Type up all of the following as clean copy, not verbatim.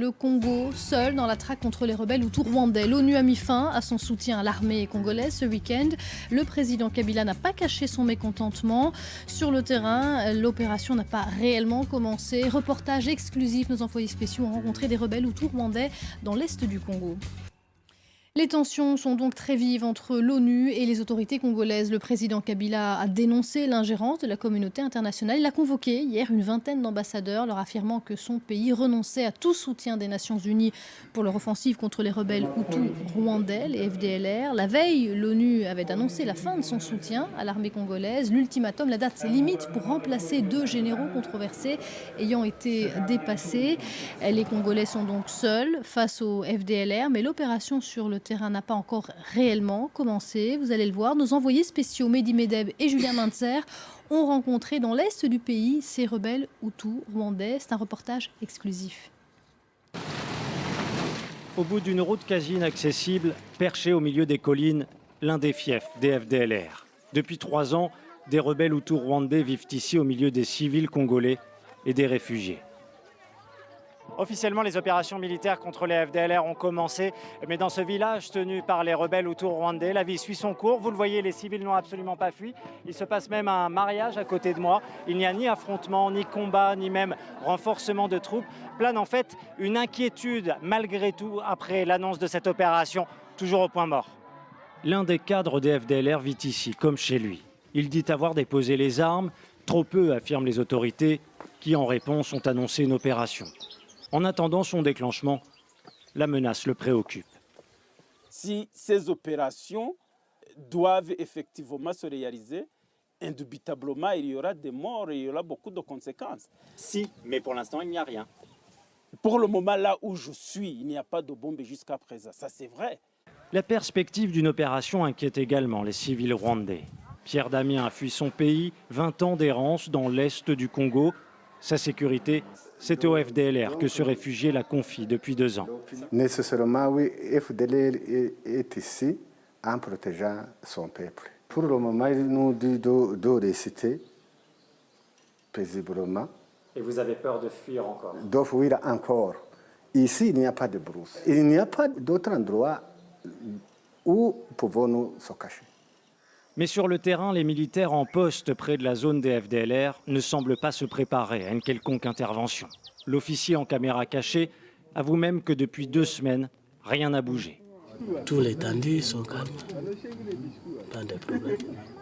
Le Congo, seul dans la traque contre les rebelles hutus rwandais. L'ONU a mis fin à son soutien à l'armée congolaise ce week-end. Le président Kabila n'a pas caché son mécontentement. Sur le terrain, l'opération n'a pas réellement commencé. Reportage exclusif, nos envoyés spéciaux ont rencontré des rebelles hutus rwandais dans l'est du Congo. Les tensions sont donc très vives entre l'ONU et les autorités congolaises. Le président Kabila a dénoncé l'ingérence de la communauté internationale. Il a convoqué hier une vingtaine d'ambassadeurs, leur affirmant que son pays renonçait à tout soutien des Nations Unies pour leur offensive contre les rebelles hutus rwandais, les FDLR. La veille, l'ONU avait annoncé la fin de son soutien à l'armée congolaise. L'ultimatum, la date limite pour remplacer 2 généraux controversés ayant été dépassés. Les Congolais sont donc seuls face aux FDLR, mais l'opération sur le terrain n'a pas encore réellement commencé. Vous allez le voir, nos envoyés spéciaux Mehdi Medeb et Julien Mintzer ont rencontré dans l'est du pays ces rebelles hutus rwandais. C'est un reportage exclusif. Au bout d'une route quasi inaccessible, perché au milieu des collines, l'un des fiefs des FDLR. Depuis 3 ans, des rebelles hutus rwandais vivent ici au milieu des civils congolais et des réfugiés. Officiellement, les opérations militaires contre les FDLR ont commencé, mais dans ce village tenu par les rebelles hutus rwandais, la vie suit son cours. Vous le voyez, les civils n'ont absolument pas fui. Il se passe même un mariage à côté de moi. Il n'y a ni affrontement, ni combat, ni même renforcement de troupes. Plane en fait une inquiétude malgré tout après l'annonce de cette opération, toujours au point mort. L'un des cadres des FDLR vit ici, comme chez lui. Il dit avoir déposé les armes, trop peu, affirment les autorités, qui en réponse ont annoncé une opération. En attendant son déclenchement, la menace le préoccupe. Si ces opérations doivent effectivement se réaliser, indubitablement, il y aura des morts et il y aura beaucoup de conséquences. Si, mais pour l'instant, il n'y a rien. Pour le moment, là où je suis, il n'y a pas de bombe jusqu'à présent. Ça, c'est vrai. La perspective d'une opération inquiète également les civils rwandais. Pierre Damien a fui son pays, 20 ans d'errance dans l'est du Congo. Sa sécurité, c'est au FDLR que ce réfugié la confie depuis 2 ans. Nécessairement, oui, FDLR est ici en protégeant son peuple. Pour le moment, il nous dit de réciter paisiblement. Et vous avez peur de fuir encore? De fuir encore. Ici, il n'y a pas de brousse. Il n'y a pas d'autre endroit où pouvons-nous se cacher. Mais sur le terrain, les militaires en poste près de la zone des FDLR ne semblent pas se préparer à une quelconque intervention. L'officier en caméra cachée avoue même que depuis 2 semaines, rien n'a bougé. Tous les tendus sont calmes. Pas de problème.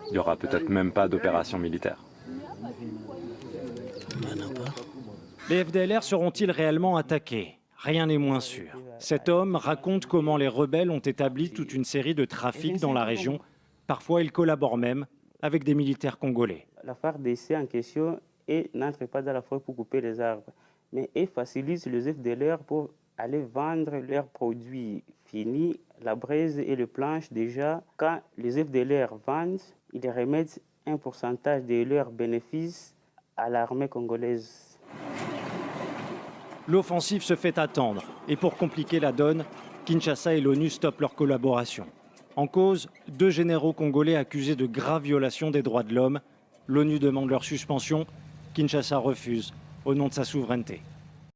Il n'y aura peut-être même pas d'opération militaire. Les FDLR seront-ils réellement attaqués? Rien n'est moins sûr. Cet homme raconte comment les rebelles ont établi toute une série de trafics dans la région. Parfois, ils collaborent même avec des militaires congolais. La FARDC en question n'entre pas dans la forêt pour couper les arbres, mais ils facilitent les FDLR pour aller vendre leurs produits finis, la braise et le planche. Déjà, quand les FDLR vendent, ils remettent un pourcentage de leurs bénéfices à l'armée congolaise. L'offensive se fait attendre et pour compliquer la donne, Kinshasa et l'ONU stoppent leur collaboration. En cause, 2 généraux congolais accusés de graves violations des droits de l'homme. L'ONU demande leur suspension. Kinshasa refuse au nom de sa souveraineté.